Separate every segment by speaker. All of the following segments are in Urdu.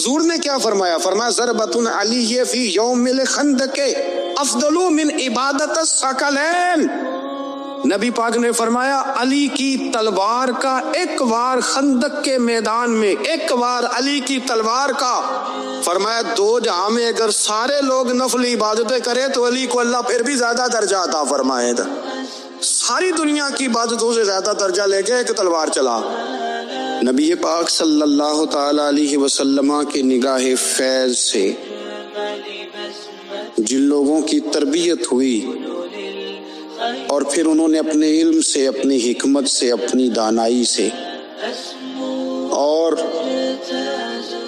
Speaker 1: حضور نے کیا فرمایا؟ فرمایا ضربۃ علی فی یوم الخندق افضل من عبادت الثقلین۔ نبی پاک نے فرمایا علی کی تلوار کا ایک وار خندق کے میدان میں، ایک وار علی کی تلوار کا، فرمایا دو جہاں میں اگر سارے لوگ نفل عبادتیں کرے تو علی کو اللہ پھر بھی زیادہ درجہ عطا فرمائے گا۔ ساری دنیا کی عبادتوں سے زیادہ درجہ لے کے ایک تلوار چلا۔ نبی پاک صلی اللہ تعالی علیہ وسلم کی نگاہ فیض سے جن لوگوں کی تربیت ہوئی اور پھر انہوں نے اپنے علم سے، اپنی حکمت سے، اپنی دانائی سے اور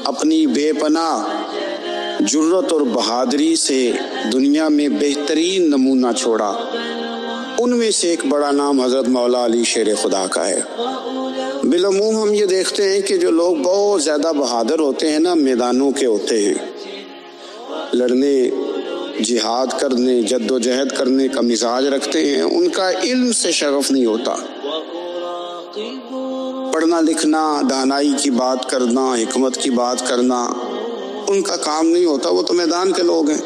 Speaker 1: اپنی بے پناہ جرت اور بہادری سے دنیا میں بہترین نمونہ چھوڑا، ان میں سے ایک بڑا نام حضرت مولا علی شیر خدا کا ہے۔ بالعموم ہم یہ دیکھتے ہیں کہ جو لوگ بہت زیادہ بہادر ہوتے ہیں نا، میدانوں کے ہوتے ہیں، لڑنے، جہاد کرنے، جد و جہد کرنے کا مزاج رکھتے ہیں، ان کا علم سے شغف نہیں ہوتا، پڑھنا لکھنا، دانائی کی بات کرنا، حکمت کی بات کرنا ان کا کام نہیں ہوتا، وہ تو میدان کے لوگ ہیں۔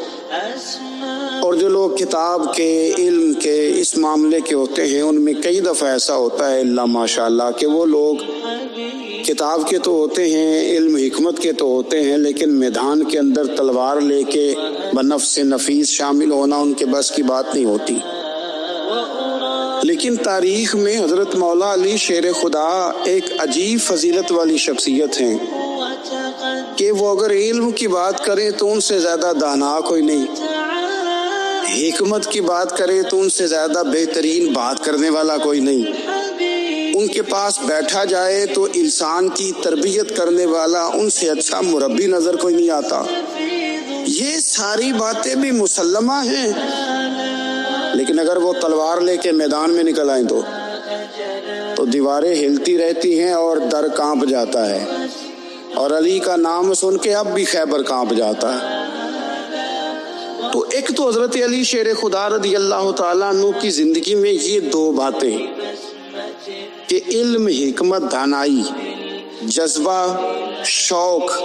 Speaker 1: اور جو لوگ کتاب کے، علم کے، اس معاملے کے ہوتے ہیں، ان میں کئی دفعہ ایسا ہوتا ہے اللہ ماشاءاللہ کہ وہ لوگ کتاب کے تو ہوتے ہیں، علم حکمت کے تو ہوتے ہیں، لیکن میدان کے اندر تلوار لے کے بنفس نفیس شامل ہونا ان کے بس کی بات نہیں ہوتی۔ لیکن تاریخ میں حضرت مولا علی شیر خدا ایک عجیب فضیلت والی شخصیت ہیں کہ وہ اگر علم کی بات کریں تو ان سے زیادہ دانا کوئی نہیں، حکمت کی بات کرے تو ان سے زیادہ بہترین بات کرنے والا کوئی نہیں، ان کے پاس بیٹھا جائے تو انسان کی تربیت کرنے والا ان سے اچھا مربی نظر کوئی نہیں آتا۔ یہ ساری باتیں بھی مسلمہ ہیں، لیکن اگر وہ تلوار لے کے میدان میں نکل آئیں تو دیواریں ہلتی رہتی ہیں اور در کانپ جاتا ہے، اور علی کا نام سن کے اب بھی خیبر کانپ جاتا ہے۔ تو ایک تو حضرت علی شیر خدا رضی اللہ تعالیٰ عنہ کی زندگی میں یہ دو باتیں کہ علم، حکمت، دانائی، جذبہ، شوق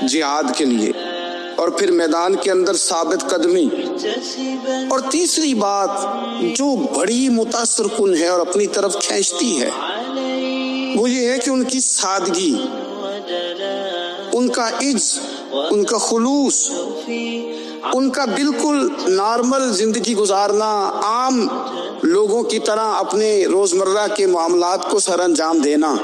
Speaker 1: جہاد کے لیے، اور پھر میدان کے اندر ثابت قدمی، اور تیسری بات جو بڑی متاثر کن ہے اور اپنی طرف کھینچتی ہے وہ یہ ہے کہ ان کی سادگی، ان کا عجز، ان کا خلوص، ان کا بالکل نارمل زندگی گزارنا، عام لوگوں کی طرح اپنے روزمرہ کے معاملات کو سر انجام دینا۔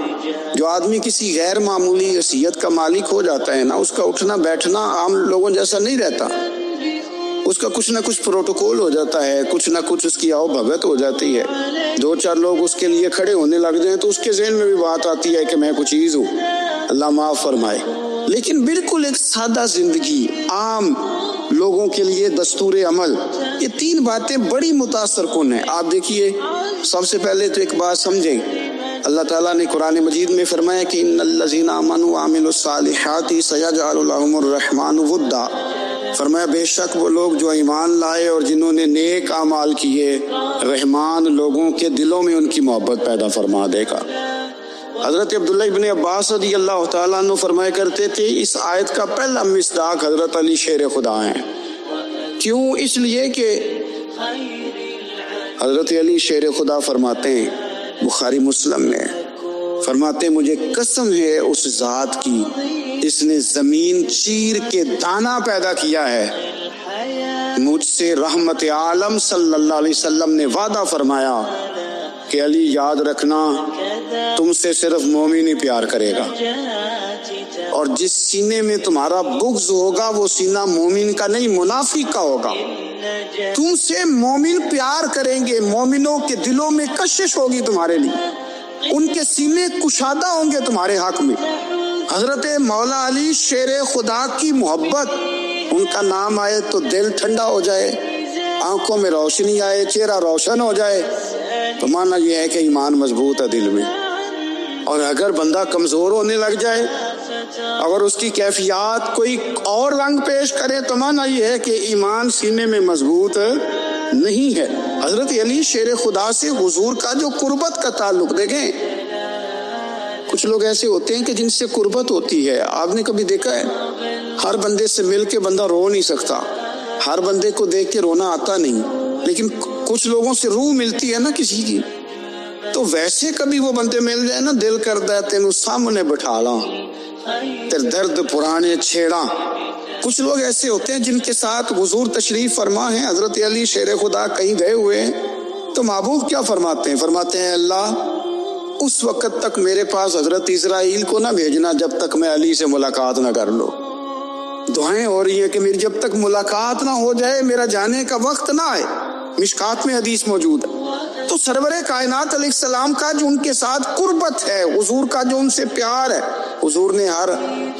Speaker 1: جو آدمی کسی غیر معمولی حیثیت کا مالک ہو جاتا ہے نا، اس کا اٹھنا بیٹھنا عام لوگوں جیسا نہیں رہتا، اس کا کچھ نہ کچھ پروٹوکول ہو جاتا ہے، کچھ نہ کچھ اس کی آؤ بھگت ہو جاتی ہے، دو چار لوگ اس کے لیے کھڑے ہونے لگ جائیں تو اس کے ذہن میں بھی بات آتی ہے کہ میں کچھ چیز ہوں، اللہ معاف فرمائے۔ لیکن بالکل ایک سادہ زندگی، عام لوگوں کے لیے دستور عمل، یہ تین باتیں بڑی متاثر کن ہیں۔ آپ دیکھیے، سب سے پہلے تو ایک بات سمجھیں، اللہ تعالیٰ نے قرآن مجید میں فرمایا کہ ان الذین آمنوا وعملوا الصالحات سیجعل لهم الرحمن ودا، فرمایا بے شک وہ لوگ جو ایمان لائے اور جنہوں نے نیک اعمال کیے، رحمان لوگوں کے دلوں میں ان کی محبت پیدا فرما دے گا۔ حضرت عبداللہ ابن عباس رضی اللہ تعالیٰ عنہ فرمایا کرتے تھے اس آیت کا پہلا مصداق حضرت علی شیر خدا ہیں۔ کیوں؟ اس لیے کہ حضرت علی شیر خدا فرماتے ہیں، بخاری مسلم میں فرماتے ہیں، مجھے قسم ہے اس ذات کی جس نے زمین چیر کے دانہ پیدا کیا ہے، مجھ سے رحمت عالم صلی اللہ علیہ وسلم نے وعدہ فرمایا کہ علی یاد رکھنا تم سے صرف مومن ہی پیار کرے گا، اور جس سینے میں تمہارا بغض ہوگا وہ سینہ مومن کا نہیں منافق کا ہوگا۔ تم سے مومن پیار کریں گے، مومنوں کے دلوں میں کشش ہوگی تمہارے لیے، ان کے سینے کشادہ ہوں گے تمہارے حق میں۔ حضرت مولا علی شیر خدا کی محبت، ان کا نام آئے تو دل ٹھنڈا ہو جائے، آنکھوں میں روشنی آئے، چہرہ روشن ہو جائے، تو مانا یہ ہے کہ ایمان مضبوط ہے دل میں۔ اور اگر بندہ کمزور ہونے لگ جائے، اگر اس کی کیفیات کوئی اور رنگ پیش کرے، تو مانا یہ ہے کہ ایمان سینے میں مضبوط نہیں ہے۔ حضرت علی شیر خدا سے حضور کا جو قربت کا تعلق دیکھیں، کچھ لوگ ایسے ہوتے ہیں کہ جن سے قربت ہوتی ہے. آپ نے کبھی دیکھا ہے ہر بندے سے مل کے بندہ رو نہیں سکتا, ہر بندے کو دیکھ کے رونا آتا نہیں, لیکن کچھ لوگوں سے روح ملتی ہے نا کسی کی, تو ویسے کبھی وہ بندے مل جائے نا, دل کرتا ہے تینوں سامنے بٹھا لاں, تیرے درد پرانے چھیڑاں. کچھ لوگ ایسے ہوتے ہیں جن کے ساتھ حضور تشریف فرما ہے, حضرت علی شیر خدا کہیں گئے ہوئے ہیں, تو محبوب کیا فرماتے ہیں؟ فرماتے ہیں اللہ اس وقت تک میرے پاس حضرت اسرائیل کو نہ بھیجنا جب تک میں علی سے ملاقات نہ کر لو. دعائیں ہو رہی ہیں کہ میری جب تک ملاقات نہ ہو جائے, میرا جانے کا وقت نہ آئے. مشکات میں حدیث موجود ہے. تو سرور کائنات علیہ السلام کا جو ان کے ساتھ قربت ہے, حضور کا جو ان سے پیار ہے, حضور نے ہر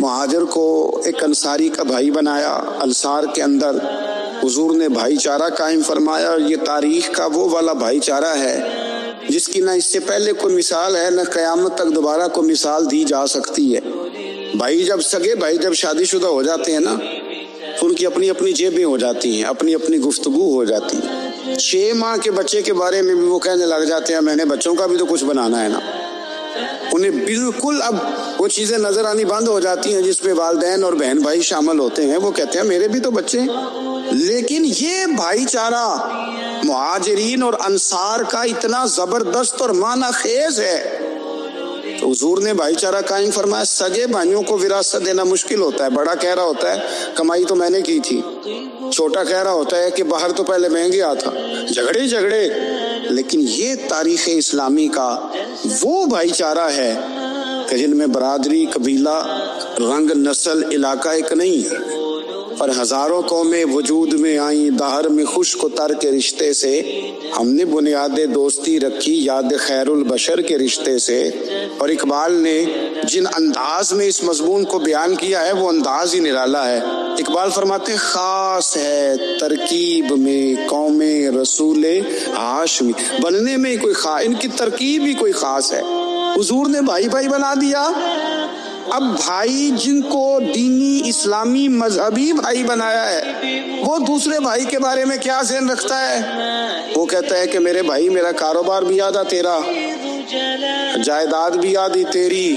Speaker 1: مہاجر کو ایک انصاری کا بھائی بنایا. انصار کے اندر حضور نے بھائی چارہ قائم فرمایا, اور یہ تاریخ کا وہ والا بھائی چارہ ہے جس کی نہ اس سے پہلے کوئی مثال ہے, نہ قیامت تک دوبارہ کوئی مثال دی جا سکتی ہے. بھائی جب سگے بھائی جب شادی شدہ ہو جاتے ہیں نا, ان کی اپنی اپنی جیبیں ہو جاتی ہیں, اپنی اپنی گفتگو ہو جاتی ہے. 6 ماہ کے بچے کے بارے میں بھی وہ کہنے لگ جاتے ہیں میں نے بچوں کا بھی تو کچھ بنانا ہے نا. انہیں بالکل اب وہ چیزیں نظر آنی بند ہو جاتی ہیں جس میں والدین اور بہن بھائی شامل ہوتے ہیں. وہ کہتے ہیں میرے بھی تو بچے ہیں. لیکن یہ بھائی چارہ مہاجرین اور انصار کا اتنا زبردست اور معنی خیز ہے, تو حضور نے بھائی چارہ قائم فرمایا. سگے بھائیوں کو وراثت دینا مشکل ہوتا ہے. بڑا کہہ رہا ہوتا ہے کمائی تو میں نے کی تھی, چھوٹا کہہ رہا ہوتا ہے کہ باہر تو پہلے میں گیا تھا, جھگڑے. لیکن یہ تاریخ اسلامی کا وہ بھائی چارہ ہے کہ جن میں برادری, قبیلہ, رنگ, نسل, علاقہ ایک نہیں, پر ہزاروں قومیں وجود میں آئیں. دہر میں خشک و تر کے رشتے سے ہم نے بنیاد دوستی رکھی, یاد خیر البشر کے رشتے سے. اور اقبال نے جن انداز میں اس مضمون کو بیان کیا ہے وہ انداز ہی نرالا ہے. اقبال فرماتے ہیں خاص ہے ترکیب میں قوم رسول ہاشمی, بننے میں کوئی ان کی ترکیب ہی کوئی خاص ہے. حضور نے بھائی بھائی بنا دیا. اب بھائی جن کو دینی اسلامی مذہبی بھائی بنایا ہے, وہ دوسرے بھائی کے بارے میں کیا ذہن رکھتا ہے؟ وہ کہتا ہے کہ میرے بھائی میرا کاروبار بھی یاد ہے تیرا, جائیداد بھی یاد ہی تیری,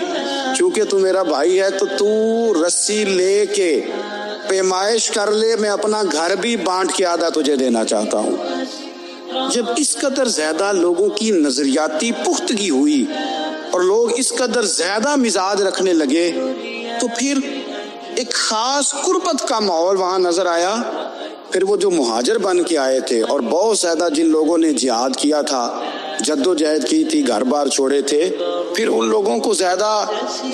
Speaker 1: چونکہ تو میرا بھائی ہے تو تو رسی لے کے پیمائش کر لے, میں اپنا گھر بھی بانٹ کے آدھا تجھے دینا چاہتا ہوں. جب اس قدر زیادہ لوگوں کی نظریاتی پختگی ہوئی اور لوگ اس قدر زیادہ مزاج رکھنے لگے, تو پھر ایک خاص قربت کا ماحول وہاں نظر آیا. پھر وہ جو مہاجر بن کے آئے تھے اور بہت زیادہ جن لوگوں نے جہاد کیا تھا, جد و جہد کی تھی, گھر بار چھوڑے تھے, پھر ان لوگوں کو زیادہ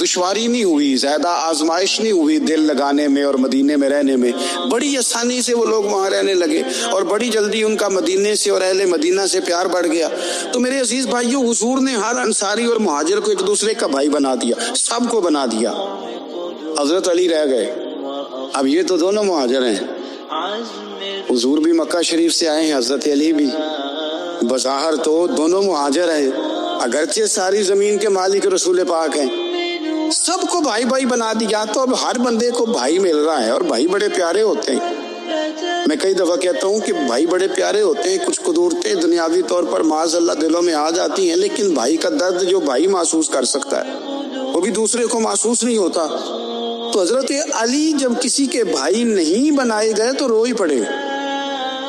Speaker 1: دشواری نہیں ہوئی, زیادہ آزمائش نہیں ہوئی دل لگانے میں اور مدینے میں رہنے میں. بڑی آسانی سے وہ لوگ وہاں رہنے لگے اور بڑی جلدی ان کا مدینے سے اور اہل مدینہ سے پیار بڑھ گیا. تو میرے عزیز بھائیو, حضور نے ہر انصاری اور مہاجر کو ایک دوسرے کا بھائی بنا دیا, سب کو بنا دیا. حضرت علی رہ گئے. اب یہ تو دونوں مہاجر ہیں, حضور بھی مکہ شریف سے آئے ہیں, حضرت علی بھی. بظاہر تو دونوں مہاجر ہیں, اگرچہ ساری زمین کے مالک رسول پاک ہیں. سب کو بھائی بھائی بنا دیا. تو اب ہر بندے کو بھائی مل رہا ہے, اور بھائی بڑے پیارے ہوتے ہیں. میں کئی دفعہ کہتا ہوں کہ بھائی بڑے پیارے ہوتے ہیں. کچھ قدرتیں دنیاوی طور پر معاذ اللہ دلوں میں آ جاتی ہیں, لیکن بھائی کا درد جو بھائی محسوس کر سکتا ہے وہ بھی دوسرے کو محسوس نہیں ہوتا. تو حضرت علی جب کسی کے بھائی نہیں بنائے گئے تو رو ہی پڑے.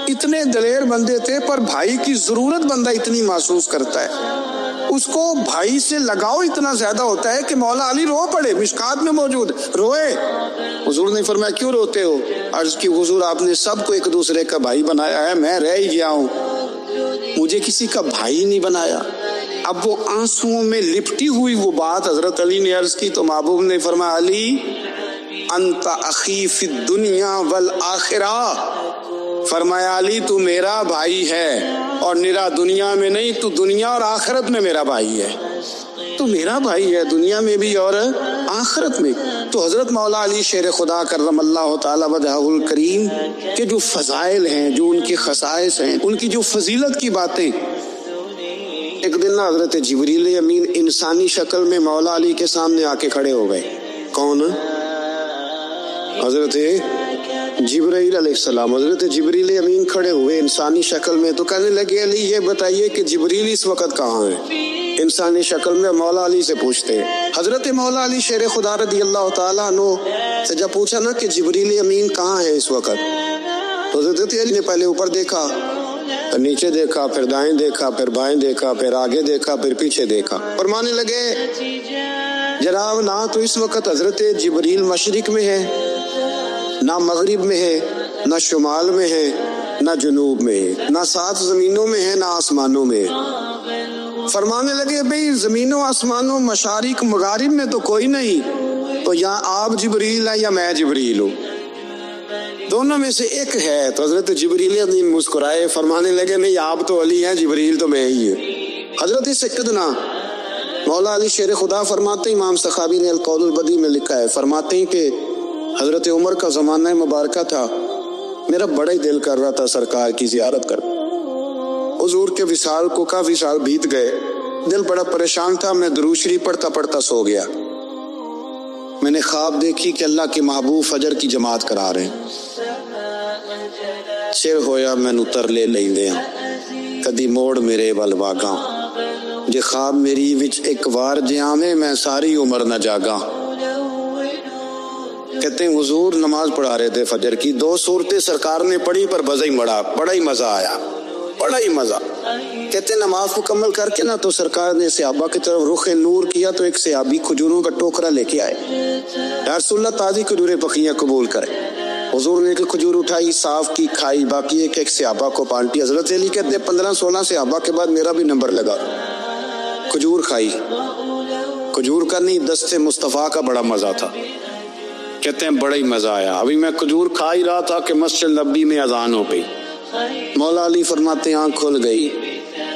Speaker 1: اتنے دلیر بندے تھے, پر بھائی کی ضرورت بندہ اتنی محسوس کرتا ہے, اس کو بھائی سے لگاؤ اتنا زیادہ ہوتا ہے کہ مولا علی رو پڑے. مشکات میں موجود, روئے. حضور نے فرمایا کیوں روتے ہو؟ عرض کی حضور آپ نے سب کو ایک دوسرے کا بھائی بنایا ہے, میں رہ ہی گیا ہوں, مجھے کسی کا بھائی نہیں بنایا. اب وہ آنسوؤں میں لپٹی ہوئی وہ بات حضرت علی نے عرض کی, تو محبوب نے فرمایا علی انت اخی فی الدنیا والآخرہ. فرمایا علی تو میرا بھائی ہے, اور نرا دنیا میں نہیں, تو دنیا اور آخرت میں میرا بھائی ہے. تو میرا بھائی ہے دنیا میں بھی اور آخرت میں. تو حضرت مولا علی شیر خدا کرم اللہ تعالی وجہہ الکریم کے جو فضائل ہیں, جو ان کی خصائص ہیں, ان کی جو فضیلت کی باتیں. ایک دن نا حضرت جبریل امین انسانی شکل میں مولا علی کے سامنے آ کے کھڑے ہو گئے. کون؟ حضرت جبرائیل علیہ السلام. حضرت جبریل امین کھڑے ہوئے انسانی شکل میں, تو کہنے لگے علی یہ بتائیے کہ جبریل اس وقت کہاں ہے؟ انسانی شکل میں مولا علی سے پوچھتے. حضرت مولا علی شیر خدا رضی اللہ تعالیٰ عنہ سے جب پوچھا نا کہ جبریل امین کہاں ہے اس وقت، تو حضرت علی نے پہلے اوپر دیکھا، پھر نیچے دیکھا، پھر دائیں دیکھا، پھر بائیں دیکھا، پھر آگے دیکھا، پھر پیچھے دیکھا. فرمانے لگے جناب نہ تو اس وقت حضرت جبریل مشرق میں ہے، نہ مغرب میں ہے، نہ شمال میں ہے، نہ جنوب میں ہے، نہ 7 زمینوں میں ہے، نہ آسمانوں میں ہے. فرمانے لگے بھئی زمینوں آسمانوں مشارق مغارب میں تو کوئی نہیں، تو یا آپ جبریل ہے یا میں جبریل ہوں، دونوں میں سے ایک ہے. تو حضرت جبریل امین مسکرائے، فرمانے لگے نہیں آپ تو علی ہیں، جبریل تو میں ہی ہے. حضرت سیدنا مولا علی شیر خدا فرماتے ہیں، امام سخاوی نے القول البدیع میں لکھا ہے، فرماتے ہیں کہ حضرت عمر کا زمانہ مبارکہ تھا، میرا بڑا ہی دل کر رہا تھا سرکار کی زیارت کر. حضور کے وصال کو کافی سال بیت گئے، دل بڑا پریشان تھا. میں درود شریف پڑھتا پڑھتا سو گیا. میں نے خواب دیکھی کہ اللہ کے محبوب فجر کی جماعت کرا رہے ہیں. چر ہویا مینوں ترلے لیندے کدی موڑ میرے ول واگاں، جے خواب میری وچ ایک وار جے آویں میں ساری عمر نہ جاگاں. کہتے ہیں حضور نماز پڑھا رہے تھے فجر کی، 2 سورتیں سرکار نے پڑھی پر بڑا ہی مزہ آیا، بڑا ہی مزہ. کہتے ہیں نماز مکمل کر کے نا تو سرکار نے صحابہ کی طرف رخ نور کیا تو ایک صحابی کھجوروں کا ٹوکرا لے کے آئے. یا رسول اللہ تازی کھجوریں پکیاں قبول کرے. حضور نے ایک کھجور اٹھائی، صاف کی، کھائی، باقی ایک صحابہ کو بانٹی. حضرت علی کہتے ہیں 15-16 صحابہ کے بعد میرا بھی نمبر لگا، کھجور کھائی. کھجور کا نہیں، دست مصطفیٰ کا بڑا مزہ تھا. کہتے ہیں بڑا ہی مزہ آیا. ابھی میں کھجور کھا ہی رہا تھا کہ مسجد نبی میں اذان ہو گئی. مولا علی فرماتے ہیں آنکھ کھل گئی،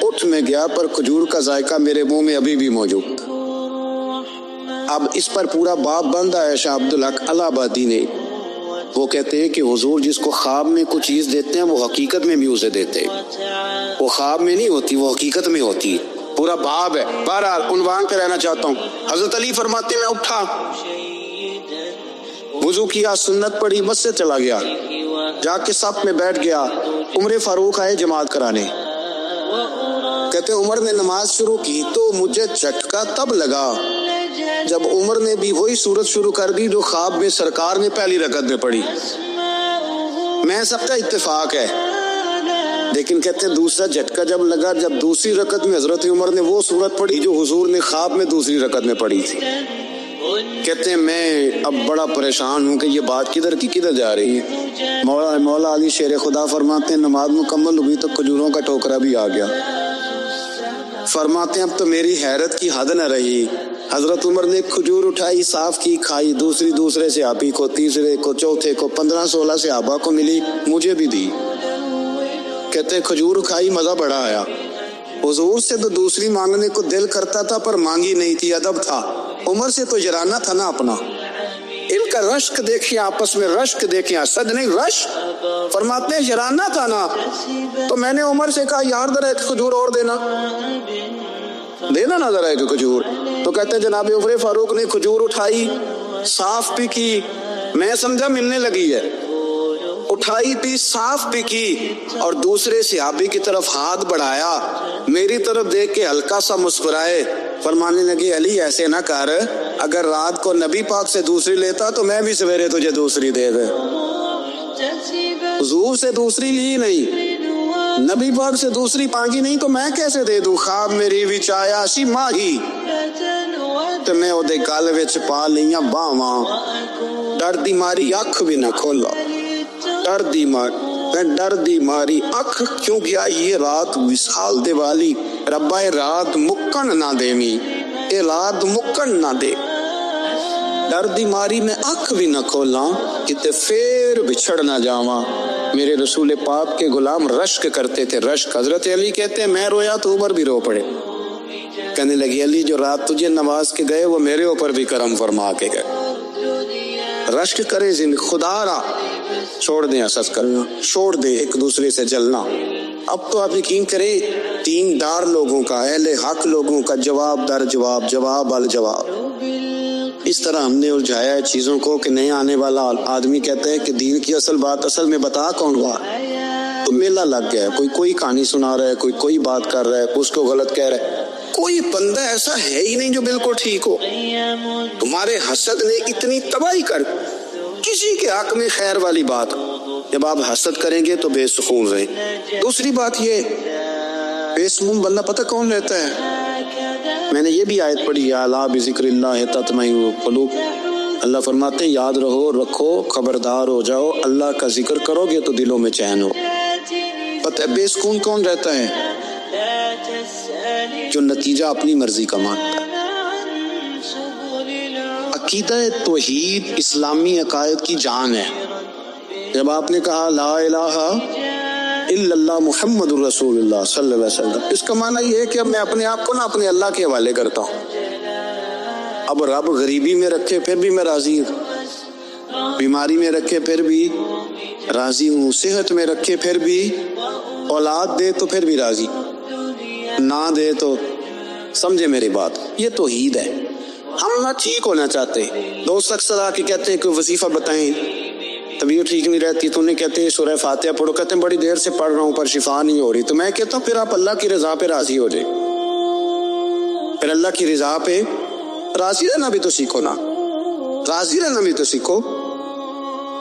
Speaker 1: اٹھ میں گیا پر کھجور کا ذائقہ میرے منہ میں ابھی بھی موجود. اب اس پر پورا باب بندہ ہے شاہ عبدالحق الہ آبادی نے. وہ کہتے ہیں کہ حضور جس کو خواب میں کچھ چیز دیتے ہیں وہ حقیقت میں بھی اسے دیتے ہیں، وہ خواب میں نہیں ہوتی، وہ حقیقت میں ہوتی. پورا باب ہے. بہرحال عنوان پہ رہنا چاہتا ہوں. حضرت علی فرماتے ہیں میں اٹھا، وضو کیا، سنت پڑھی، بس سے چلا گیا، جا کے صف میں بیٹھ گیا. عمر فاروق آئے جماعت کرانے. کہتے عمر نے نماز شروع کی تو مجھے جھٹکا تب لگا جب عمر نے بھی وہی سورت شروع کر دی جو خواب میں سرکار نے پہلی رکعت میں پڑھی. میں سب کا اتفاق ہے، لیکن کہتے ہیں دوسرا جھٹکا جب لگا جب دوسری رکعت میں حضرت عمر نے وہ سورت پڑھی جو حضور نے خواب میں دوسری رکعت میں پڑھی تھی. کہتے ہیں میں اب بڑا پریشان ہوں کہ یہ بات کدھر کی کدھر جا رہی ہے. مولا علی شیر خدا فرماتے ہیں نماز مکمل ہوئی تو کھجوروں کا ٹوکرا بھی آ گیا. فرماتے ہیں اب تو میری حیرت کی حد نہ رہی. حضرت عمر نے کھجور اٹھائی، صاف کی، کھائی، دوسرے صحابی کو، تیسرے کو، چوتھے کو، 15-16 صحابہ کو ملی، مجھے بھی دی. کہتے ہیں کھجور کھائی، مزہ بڑا آیا. حضور سے تو دوسری مانگنے کو دل کرتا تھا پر مانگی نہیں تھی، ادب تھا. عمر سے تو جرانا تھا نا اپنا. ان کا رشک دیکھیں، آپس میں رشک دیکھیں، اسد نہیں رشک. فرماتے ہیں جرانا تھا نا، تو میں نے عمر سے کہا یار ذرا ایک کھجور اور دینا نا ذرا ایک کھجور. تو کہتے ہیں جناب عمر فاروق نے کھجور اٹھائی، صاف بھی کی، میں سمجھا ملنے لگی ہے، اٹھائی بھی، صاف بھی کی، اور دوسرے صحابی کی طرف ہاتھ بڑھایا، میری طرف دیکھ کے ہلکا سا مسکرائے. فرمانے لگے علی ایسے نہ کر، اگر رات کو نبی پاک سے دوسری لیتا تو میں بھی سویرے تجھے دوسری دے دے. حضور سے دوسری لی نہیں، نبی پاک سے دوسری مانگی نہیں تو میں کیسے دے دوں. خواب میری وچ آیا سی ماہی تے میں اودے گل وچ پا لیاں باواں، ڈر دی ماری اکھ بھی نہ کھولا، ڈر دی ماری اکھ کیوں گیا یہ رات وصال دے والی. ربا اے رات مکن نہ دیویں، اے رات مکن نہ دے. ڈر دی ماری میں اکھ بھی نہ کھولاں کتے پھر بچھڑ نہ جاواں. میرے رسول پاک کے غلام رشک کرتے تھے، رشک. حضرت علی کہتے ہیں میں رویا تو عمر بھی رو پڑے. کہنے لگی علی جو رات تجھے نواز کے گئے وہ میرے اوپر بھی کرم فرما کے گئے. رشک کرے زند خدا را، چھوڑ دیں حسد کرنا، چھوڑ دیں ایک دوسرے سے جلنا. اب تو آپ یقین کریں دیندار لوگوں کا، اہل حق لوگوں کا جواب در جواب، جواب الجواب. اس طرح ہم نے الجھایا ہے چیزوں کو کہ نیا آنے والا آدمی کہتا ہے کہ دین کی اصل بات اصل میں بتا کون ہوا. تو میلہ لگ گیا ہے، کوئی کہانی سنا رہا ہے، کوئی بات کر رہا ہے، اس کو غلط کہہ رہا ہے. کوئی بندہ ایسا ہے ہی نہیں جو بالکل ٹھیک ہو. تمہارے حسد نے اتنی تباہی کر کسی کے حق میں خیر والی بات. جب آپ حسد کریں گے تو بے سکون رہیں. دوسری بات یہ بے سکون بندہ پتہ کون رہتا ہے؟ میں نے یہ بھی آیت پڑھی ہے الا بذکر اللہ تطمئن القلوب. اللہ فرماتے ہیں یاد رہو رکھو خبردار ہو جاؤ اللہ کا ذکر کرو گے تو دلوں میں چین ہو. پتہ بے سکون کون رہتا ہے؟ جو نتیجہ اپنی مرضی کا مانتا ہے. عقیدہ توحید اسلامی عقائد کی جان ہے. جب آپ نے کہا لا الہ الا اللہ محمد الرسول اللہ صلی اللہ علیہ وسلم، اس کا معنی یہ ہے کہ اب میں اپنے آپ کو نہ اپنے اللہ کے حوالے کرتا ہوں. اب رب غریبی میں رکھے پھر بھی میں راضی ہوں، بیماری میں رکھے پھر بھی راضی ہوں، صحت میں رکھے پھر بھی، اولاد دے تو پھر بھی راضی، نہ دے تو سمجھے میری بات. یہ توحید ہے. ہم نہ ٹھیک ہونا چاہتے. دوست اکثر آ کے کہتے ہیں کہ وظیفہ بتائیں، طبیعت ٹھیک نہیں رہتی تو انہیں کہتے ہیں سورہ فاتحہ پڑھو، کہتے ہیں بڑی دیر سے پڑھ رہا ہوں پر شفا نہیں ہو رہی. تو میں کہتا ہوں پھر آپ اللہ کی رضا پہ راضی ہو جائے. پھر اللہ کی رضا پہ راضی رہنا بھی تو سیکھو نا، راضی رہنا بھی تو سیکھو.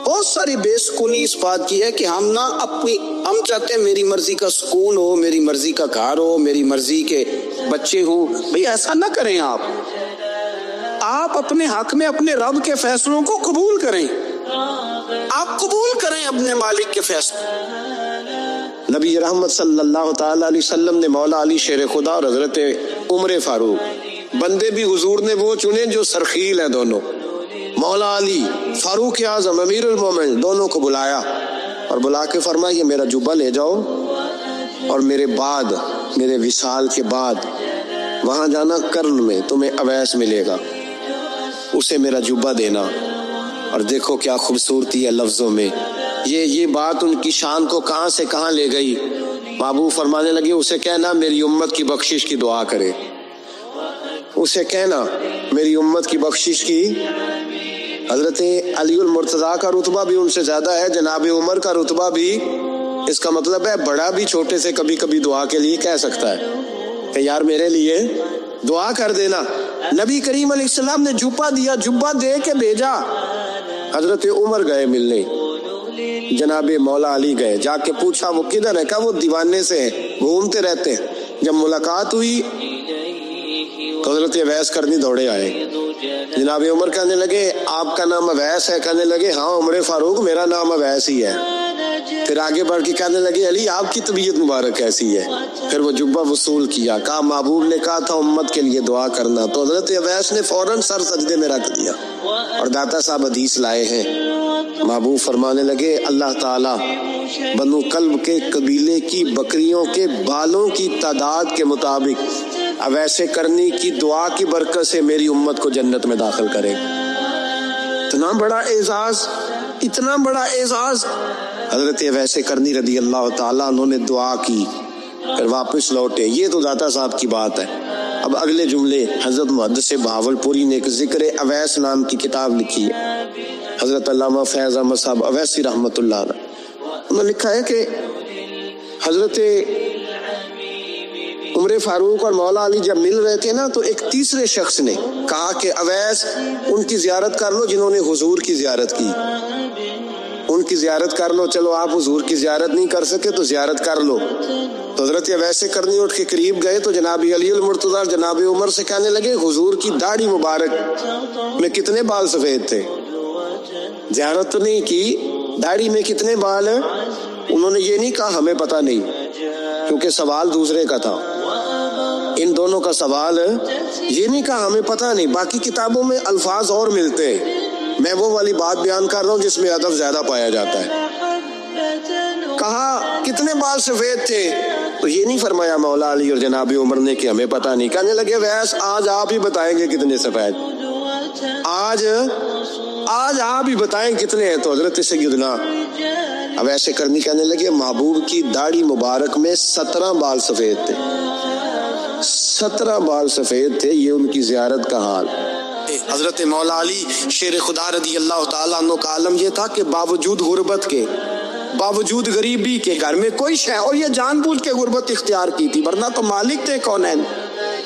Speaker 1: بہت ساری بے سکونی اس بات کی ہے کہ ہم چاہتے ہیں میری مرضی کا سکون ہو، میری مرضی کا گھر ہو، میری مرضی کے بچے ہوں. بھئی ایسا نہ کریں. آپ اپنے حق میں اپنے رب کے فیصلوں کو قبول کریں. آپ قبول کریں اپنے مالک کے فیصلے. نبی رحمت صلی اللہ تعالی علیہ وسلم نے مولا علی شیر خدا اور حضرت عمر فاروق، بندے بھی حضور نے وہ چنے جو سرخیل ہیں دونوں، مولا علی فاروق اعظم امیر المومنین، دونوں کو بلایا اور بلا کے فرمایا یہ میرا جبہ لے جاؤ اور میرے بعد، میرے وصال کے بعد وہاں جانا کرن میں تمہیں اویس ملے گا، اسے میرا جبہ دینا. اور دیکھو کیا خوبصورتی ہے لفظوں میں. یہ بات ان کی شان کو کہاں سے کہاں لے گئی. محبوب فرمانے لگے اسے کہنا میری امت کی بخشش کی دعا کرے، اسے کہنا میری امت کی بخشش کی. حضرت علی المرتضیٰ کا رتبہ بھی ان سے زیادہ ہے، جناب عمر کا رتبہ بھی. اس کا مطلب ہے بڑا بھی چھوٹے سے کبھی کبھی دعا کے لیے کہہ سکتا ہے کہ یار میرے لیے دعا کر دینا. نبی کریم علیہ السلام نے جبہ دیا، جبہ دے کے بھیجا. حضرت عمر گئے ملنے، جناب مولا علی گئے، جا کے پوچھا وہ کدھر ہے؟ کہا وہ دیوانے سے ہے، گھومتے رہتے ہیں. جب ملاقات ہوئی تو حضرت اویس کرنی دوڑے آئے. جناب عمر کہنے لگے آپ کا نام اویس ہے؟ کہنے لگے ہاں عمر فاروق میرا نام اویس ہی ہے. پھر آگے بڑھ کے کہنے لگے علی آپ کی طبیعت مبارک کیسی ہے؟ پھر وہ جبہ وصول کیا. کہا محبوب نے کہا تھا امت کے لیے دعا کرنا. تو حضرت اویس نے فوراً سر سجدے میں رکھ دیا. اور داتا صاحب حدیث لائے ہیں، محبوب فرمانے لگے اللہ تعالیٰ بنو کلب کے قبیلے کی بکریوں کے بالوں کی تعداد کے مطابق اویس کرنی کی دعا کی برکت سے میری امت کو جنت میں داخل کرے. اتنا بڑا اعزاز، اتنا بڑا اعزاز. حضرت اویس کرنی رضی اللہ تعالیٰ انہوں نے دعا کی، پھر واپس لوٹے. یہ تو داتا صاحب کی بات ہے. اب اگلے جملے حضرت محدث بہاولپوری نے ایک ذکر اویس نام کی کتاب لکھی ہے، حضرت علامہ فیض احمد صاحب اویسی رحمۃ اللہ علیہ. انہوں نے لکھا ہے کہ حضرت عمر فاروق اور مولا علی جب مل رہے تھے نا تو ایک تیسرے شخص نے کہا کہ اویس ان کی زیارت کر لو جنہوں نے حضور کی زیارت کی، ان کی زیارت کر لو. چلو آپ حضور کی زیارت نہیں کر سکے تو زیارت کر لو. تو حضرت اویس کرنی اٹھ کے قریب گئے تو جناب علی المرتضیٰ جناب عمر سے کہنے لگے حضور کی داڑھی مبارک میں کتنے بال سفید تھے؟ زیارت تو نہیں کی، داڑھی میں کتنے بال ہیں؟ انہوں نے یہ نہیں کہا ہمیں پتہ نہیں، کیونکہ سوال دوسرے کا تھا. ان دونوں کا سوال یہ نہیں کہا ہمیں پتہ نہیں. باقی کتابوں میں الفاظ اور ملتے ہیں، میں وہ والی بات بیان کر رہا ہوں جس میں ادب زیادہ پایا جاتا ہے. کہا کتنے بال سفید تھے؟ تو یہ نہیں فرمایا مولا علی اور جناب عمر نے کہ ہمیں پتہ نہیں. کہنے لگے ویس آج آپ ہی بتائیں گے کتنے سفید، آج آپ ہی بتائیں کتنے ہیں. تو حضرت سیدنا اویس کرنی کہنے لگے محبوب کی داڑھی مبارک میں 17 بال سفید تھے، 17 بال سفید تھے. یہ ان کی زیارت کا حال. حضرت مولا علی شیر خدا رضی اللہ تعالیٰ عنہ کا عالم یہ تھا کہ باوجود غربت کے، باوجود غریبی کے، گھر میں کوئی شے، اور یہ جان بوجھ کے غربت اختیار کی تھی، ورنہ تو مالک تھے کونین.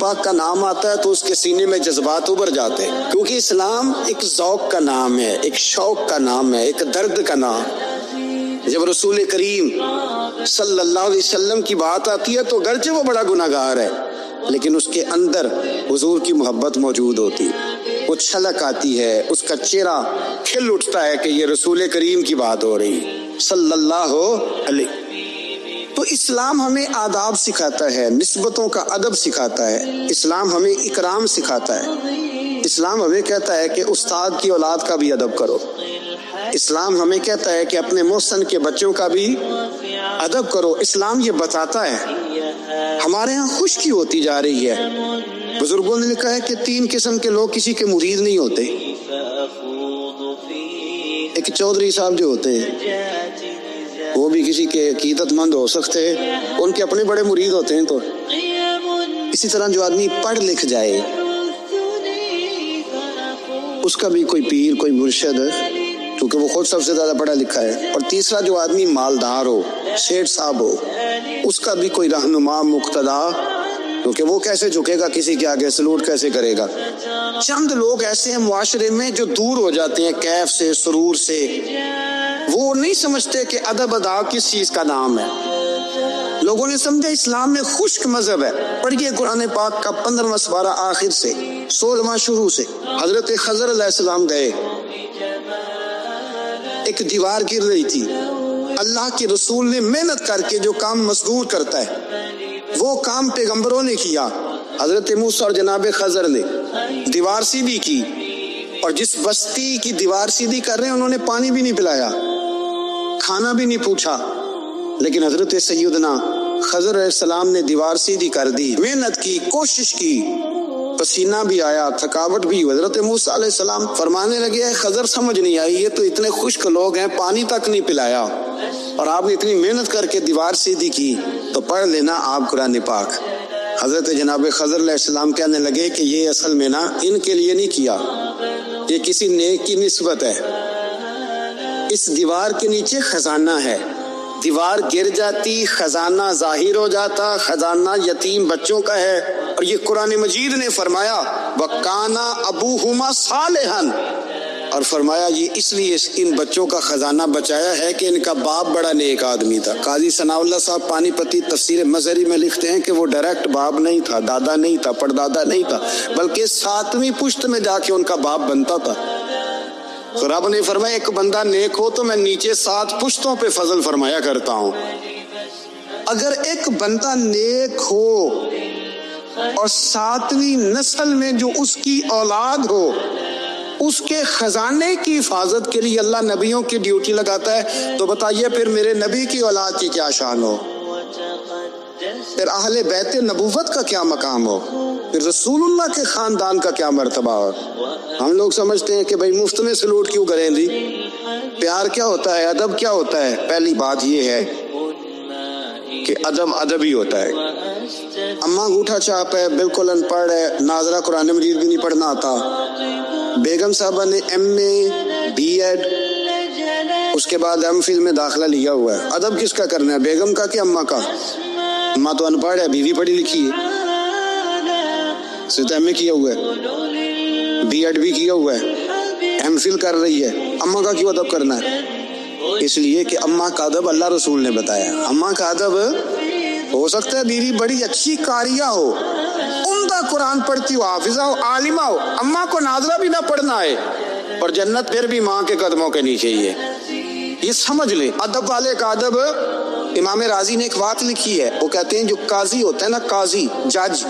Speaker 1: پاک کا نام آتا ہے تو اس کے سینے میں جذبات ابھر جاتے ہیں، کیونکہ اسلام ایک ذوق کا نام ہے، ایک شوق کا نام ہے، ایک درد کا نام۔ جب رسول کریم صلی اللہ علیہ وسلم کی بات آتی ہے تو گرچہ وہ بڑا گناہگار ہے لیکن اس کے اندر حضور کی محبت موجود ہوتی ہے، وہ چھلک آتی ہے، اس کا چہرہ کھل اٹھتا ہے کہ یہ رسول کریم کی بات ہو رہی صلی اللہ علیہ۔ تو اسلام ہمیں آداب سکھاتا ہے، نسبتوں کا ادب سکھاتا ہے، اسلام ہمیں اکرام سکھاتا ہے، اسلام ہمیں کہتا ہے کہ استاد کی اولاد کا بھی ادب کرو، اسلام ہمیں کہتا ہے کہ اپنے محسن کے بچوں کا بھی ادب کرو۔ اسلام یہ بتاتا ہے۔ ہمارے ہاں خشکی ہوتی جا رہی ہے، بزرگوں نے لکھا ہے کہ 3 قسم کے لوگ کسی کے مرید نہیں ہوتے۔ ایک چودھری صاحب جو ہوتے ہیں وہ بھی کسی کے عقیدت مند ہو سکتے ہیں، ان کے اپنے بڑے مرید ہوتے ہیں۔ تو اسی طرح جو آدمی پڑھ لکھ جائے اس کا بھی کوئی پیر، کوئی مرشد، کیونکہ وہ خود سب سے زیادہ پڑھا لکھا ہے۔ اور تیسرا جو آدمی مالدار ہو، شیخ صاحب ہو، اس کا بھی کوئی رہنما، مقتدا، کیونکہ وہ کیسے جھکے گا کسی کے آگے، سلوٹ کیسے کرے گا۔ چند لوگ ایسے ہیں معاشرے میں جو دور ہو جاتے ہیں کیف سے، سرور سے، وہ نہیں سمجھتے کہ ادب ادا کس چیز کا نام ہے۔ لوگوں نے سمجھا اسلام میں خشک مذہب ہے۔ پڑھیے قرآن پاک کا 15واں سپارہ آخر سے 16واں شروع سے۔ حضرت خضر علیہ السلام گئے، ایک دیوار گر رہی تھی، اللہ کے رسول نے محنت کر کے جو کام مزدور کرتا ہے وہ کام پیغمبروں نے کیا، حضرت موسیٰ اور جناب خضر نے دیوار سیدھی کی، اور جس بستی کی دیوار سیدھی کر رہے ہیں انہوں نے پانی بھی نہیں پلایا، کھانا بھی نہیں پوچھا، لیکن حضرت سیدنا خضر علیہ السلام نے دیوار سیدھی کر دی، محنت کی، کوشش کی، پسینہ بھی آیا، تھکاوٹ بھی۔ حضرت موسیٰ علیہ السلام فرمانے لگے خضر سمجھ نہیں آئی، یہ تو اتنے خشک لوگ ہیں، پانی تک نہیں پلایا اور آپ نے اتنی محنت کر کے دیوار سیدھی کی، تو پڑھ لینا آپ قرآن پاک۔ حضرت جناب خضر علیہ السلام کہنے لگے کہ یہ اصل میں نا ان کے لیے نہیں کیا، یہ کسی نیک کی نسبت ہے، اس دیوار کے نیچے خزانہ ہے، دیوار گر جاتی خزانہ ظاہر ہو جاتا، خزانہ یتیم بچوں کا ہے، اور یہ قرآن مجید نے فرمایا وَكَانَ أَبُوهُمَا صَالِحًا، اور فرمایا یہ اس لیے ان بچوں کا خزانہ بچایا ہے کہ ان کا باپ بڑا نیک آدمی تھا۔ قاضی ثناء اللہ صاحب پانی پتی تفسیر مظہری میں لکھتے ہیں کہ وہ ڈائریکٹ باپ نہیں تھا، دادا نہیں تھا، پردادا نہیں تھا، بلکہ 7ویں پشت میں جا کے ان کا باپ بنتا تھا۔ تو رب نے فرمایا ایک بندہ نیک ہو تو میں نیچے 7 پشتوں پہ فضل فرمایا کرتا ہوں۔ اگر ایک بندہ نیک ہو اور 7ویں نسل میں جو اس کی اولاد ہو، اس کے خزانے کی حفاظت کے لیے اللہ نبیوں کی ڈیوٹی لگاتا ہے، تو بتائیے پھر میرے نبی کی اولاد کی کیا شان ہو، پھر اہل بیت نبوت کا کیا مقام ہو، پھر رسول اللہ کے خاندان کا کیا مرتبہ ہو۔ ہم لوگ سمجھتے ہیں کہ بھائی مفت میں سلوٹ کیوں کریں جی، پیار کیا ہوتا ہے، ادب کیا ہوتا ہے۔ پہلی بات یہ ہے کہ ادب ہی ہوتا ہے۔ اماں انگوٹھا چھاپ ہے، بالکل ان پڑھ ہے، ناظرہ قرآن مجید بھی نہیں پڑھنا آتا، بیگم صاحبہ نے MA B.Ed اس کے بعد MPhil میں داخلہ لیا ہوا ہے، ادب کس کا کرنا ہے، بیگم کا کہ اماں کا؟ اماں تو ان پڑھ ہے، بیوی پڑھی لکھی ہے، صرف MA کیا ہوا ہے، B.Ed بھی کیا ہوا ہے، MPhil کر رہی ہے، اماں کا کیوں ادب کرنا ہے؟ اس لیے کہ اماں کا ادب اللہ رسول نے بتایا۔ اماں کا ادب ہو سکتا ہے بیوی بڑی اچھی قاریہ ہو، عمدہ قرآن پڑھتی ہو، حافظہ ہو، عالمہ ہو، اماں کو ناظرہ بھی نہ پڑھنا ہے، اور جنت پھر بھی ماں کے قدموں کے نیچے ہی ہے۔ یہ سمجھ لیں ادب والے کا ادب۔ امام راضی نے ایک بات لکھی ہے، وہ کہتے ہیں جو قاضی ہوتا ہے نا، قاضی جج،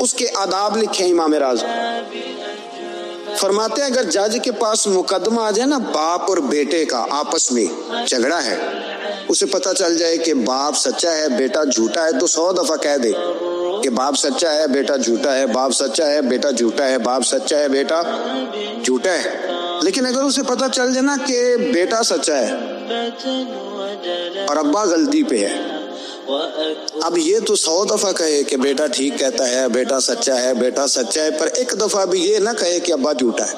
Speaker 1: اس کے آداب لکھے ہیں امام راضی، فرماتے ہیں اگر جج کے پاس مقدمہ آ جائے نا باپ اور بیٹے کا آپس میں جھگڑا ہے، اسے پتہ چل جائے کہ باپ سچا ہے بیٹا جھوٹا ہے، تو 100 دفعہ کہہ دے کہ باپ سچا ہے بیٹا جھوٹا ہے، باپ سچا ہے بیٹا جھوٹا ہے، باپ سچا ہے بیٹا جھوٹا ہے۔ لیکن اگر اسے پتہ چل جائے نا کہ بیٹا سچا ہے اور ابا غلطی پہ ہے، اب یہ تو 100 دفعہ کہے کہ بیٹا ٹھیک کہتا ہے، بیٹا سچا ہے، بیٹا سچا ہے، پر ایک دفعہ بھی یہ نہ کہے کہ ابا جھوٹا ہے،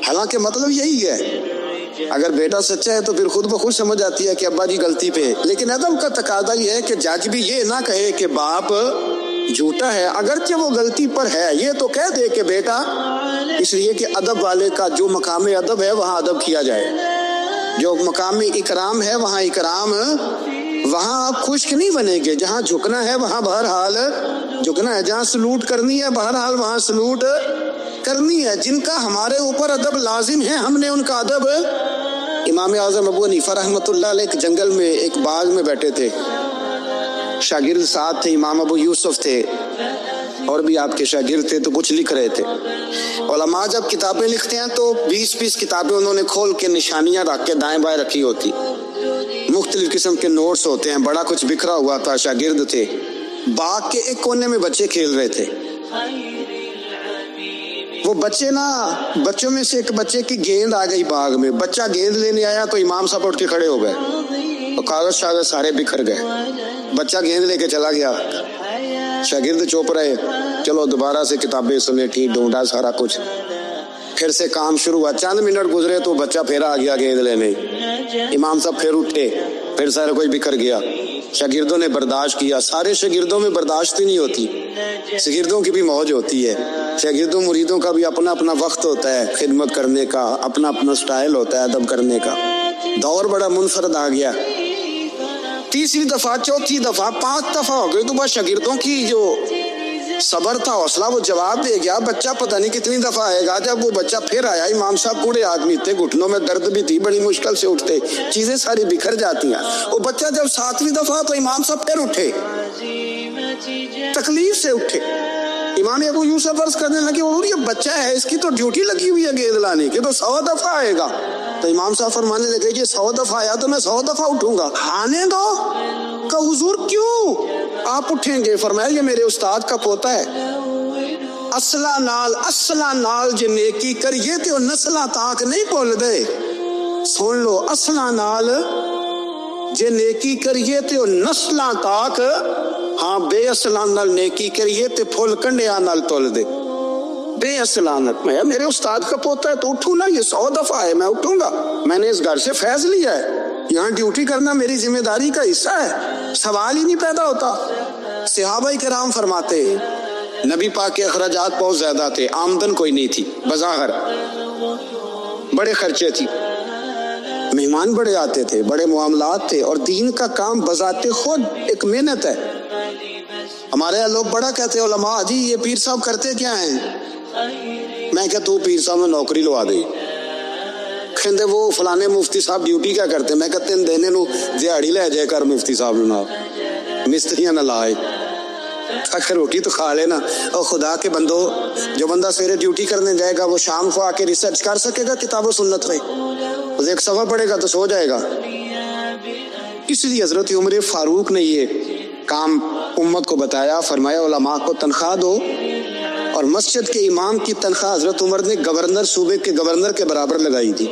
Speaker 1: حالانکہ مطلب یہی ہے اگر بیٹا سچا ہے تو پھر خود بخود سمجھ آتی ہے کہ ابا جی غلطی پہ ہے. لیکن ادب کا تقاضا یہ ہے کہ جج بھی یہ نہ کہے کہ باپ جھوٹا ہے اگرچہ وہ غلطی پر ہے، یہ تو کہہ دے کہ بیٹا، اس لیے کہ ادب والے کا جو مقام ادب ہے وہاں ادب کیا جائے، جو مقام اکرام ہے وہاں اکرام، وہاں آپ خشک نہیں بنیں گے. جہاں جھکنا ہے وہاں بہرحال جھکنا ہے، جہاں سلوٹ کرنی ہے بہرحال وہاں سلوٹ کرنی ہے. جن کا ہمارے اوپر ادب لازم ہے ہم نے ان کا ادب. امام اعظم ابو حنیفہ رحمۃ اللہ علیہ ایک جنگل میں ایک باغ میں بیٹھے تھے، شاگرد ساتھ تھے، امام ابو یوسف تھے اور بھی آپ کے شاگرد تھے، تو کچھ لکھ رہے تھے. علماء جب کتابیں لکھتے ہیں تو 20 کتابیں انہوں نے کھول کے نشانیاں رکھ کے دائیں بائیں رکھی ہوتی، مختلف قسم کے نوٹس ہوتے ہیں، بڑا کچھ بکھرا ہوا تھا. شاگرد تھے، باغ کے ایک کونے میں بچے کھیل رہے تھے. وہ بچے بچوں میں سے ایک بچے کی گیند آ گئی باغ میں، بچہ گیند لینے آیا تو امام صاحب اٹھ کے کھڑے ہو گئے، تو کاغذ سارے بکھر گئے. بچہ گیند لے کے چلا گیا، شاگرد چوپ رہے، چلو دوبارہ سے کتابیں سمیٹی، ڈھونڈا سارا کچھ، پھر سے کام شروع ہوا. چند منٹ گزرے تو بچہ پھر آ گیا گیند لینے. امام صاحب پھر اٹھے، پھر سارا کوئی بکھر گیا. شاگردوں نے برداشت کیا. سارے شاگردوں میں برداشت ہی نہیں ہوتی، شاگردوں کی بھی موج ہوتی ہے. شاگردوں مریدوں کا بھی اپنا اپنا وقت ہوتا ہے خدمت کرنے کا، اپنا اپنا سٹائل ہوتا ہے ادب کرنے کا. دور بڑا منفرد آ گیا. تیسری دفعہ، چوتھی دفعہ، 5 دفعہ ہو گئی تو بس شاگردوں کی جو صبر تھا، حوصلہ، وہ جواب دے گیا. بچہ پتہ نہیں کتنی دفعہ آئے گا. جب وہ بچہ پھر آیا، امام صاحب بوڑھے آدمی تھے، گھٹنوں میں درد بھی تھی، بڑی مشکل سے اٹھتے، چیزیں ساری بکھر جاتی ہیں. وہ بچہ جب 7ویں دفعہ تو امام صاحب پھر اٹھے، تکلیف سے اٹھے. امام ابو یوسف عرض کرنے لگے حضور یہ بچہ ہے، اس کی تو ڈیوٹی لگی ہوئی ہے گیند لانے کی، تو 100 دفعہ آئے گا. تو امام صاحب فرمانے لگے یہ 100 دفعہ آیا تو میں 100 دفعہ اٹھوں گا، آنے دو. کہ حضور کیوں آپ اٹھیں گے؟ فرمایا یہ میرے استاد کا پوتا ہے. اصلا نال جے نیکی کریے تے نسلاں تاک نہیں بھول دے. سن لو، اصلا نال جے نیکی کریے تے نسلاں تاک، ہاں بے اصلاں نال نیکی کریے تے پھول کنڈیاں نال تول دے. بے اصلانت میں میرے استاد کا پوتا ہے تو اٹھوں نا، یہ 100 دفعہ ہے میں اٹھوں گا. میں نے اس گھر سے فیض لیا ہے، یہاں ڈیوٹی کرنا میری ذمہ داری کا حصہ ہے، سوال ہی نہیں پیدا ہوتا. صحابہ کرام فرماتے نبی پاک کے اخراجات بہت زیادہ تھے، آمدن کوئی نہیں تھی، بظاہر بڑے خرچے تھی، مہمان بڑے آتے تھے، بڑے معاملات تھے، اور دین کا کام بذات خود ایک محنت ہے. ہمارے یہاں لوگ بڑا کہتے ہیں علماء جی یہ پیر صاحب کرتے کیا ہیں؟ میں کہ تو پیر صاحب میں نوکری لوا دے. کہندے وہ فلانے مفتی صاحب ڈیوٹی کیا کرتے؟ میں کہتے ہیں دینے نو دیہڑی لے جائے کر مفتی صاحب نو، مستریاں نہ لائے، آخر روٹی تو کھا لینا. اور خدا کے بندو، جو بندہ سویرے ڈیوٹی کرنے جائے گا وہ شام کو آ کے ریسرچ کر سکے گا کتاب و سنت پہ؟ ایک صفحہ پڑھے گا تو سو جائے گا. اس لیے حضرت عمر فاروق نے یہ کام امت کو بتایا، فرمایا علماء کو تنخواہ دو. اور مسجد کے امام کی تنخواہ حضرت عمر نے گورنر، صوبے کے گورنر کے برابر لگائی تھی،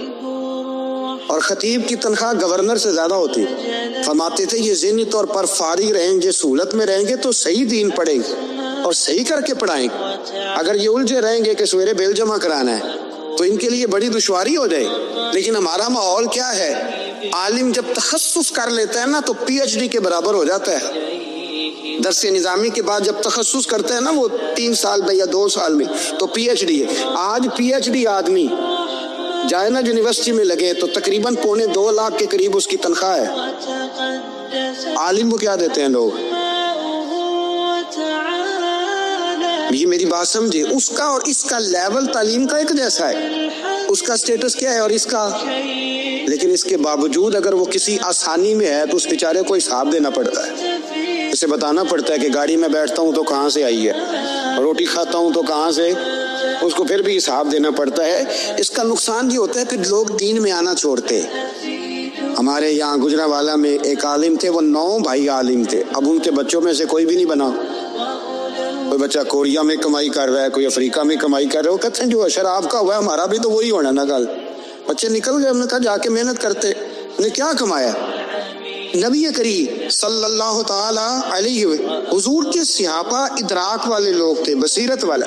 Speaker 1: اور خطیب کی تنخواہ گورنر سے زیادہ ہوتی. فرماتے تھے یہ ذہنی طور پر فارغ رہیں گے، سہولت میں رہیں گے تو صحیح دین پڑھیں گے اور صحیح کر کے پڑھائیں گے. اگر یہ الجھے رہیں گے کہ سویرے بل جمع کرانا ہے تو ان کے لیے بڑی دشواری ہو جائے. لیکن ہمارا ماحول کیا ہے، عالم جب تخصص کر لیتا ہے نا تو PhD کے برابر ہو جاتا ہے. درس نظامی کے بعد جب تخصص کرتا ہے نا وہ 3 سال میں یا 2 سال میں تو PhD ہے. آج PhD آدمی جائے نا یونیورسٹی میں لگے تو تقریباً 2.25 لاکھ کے قریب اس کی تنخواہ ہے. عالم کو کیا دیتے ہیں لوگ؟ یہ میری بات سمجھے، اس کا اور اس کا لیول تعلیم کا ایک جیسا ہے، اس کا سٹیٹس کیا ہے اور اس کا. لیکن اس کے باوجود اگر وہ کسی آسانی میں ہے تو اس بیچارے کو حساب دینا پڑتا ہے، اسے بتانا پڑتا ہے کہ گاڑی میں بیٹھتا ہوں تو کہاں سے آئی ہے، روٹی کھاتا ہوں تو کہاں سے، اس کو پھر بھی حساب دینا پڑتا ہے. اس کا نقصان یہ ہوتا ہے کہ لوگ دین میں آنا چھوڑتے. ہمارے یہاں گجرانوالہ میں ایک عالم تھے، وہ 9 بھائی عالم تھے. اب ان کے بچوں میں سے کوئی بھی نہیں بنا. کوئی بچہ کوریا میں کمائی کر رہا ہے، کوئی افریقہ میں کمائی کر رہا ہے. وہ کہتے ہیں جو اشر آپ کا ہوا ہے ہمارا بھی تو وہی ہونا نا. کل بچے نکل گئے، ہم نے کہا جا کے محنت کرتے. نے کیا کمایا؟ نبی کریم صلی اللہ تعالی علیہ حضور کے صحابہ ادراک والے لوگ تھے، بصیرت والا.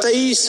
Speaker 1: 23,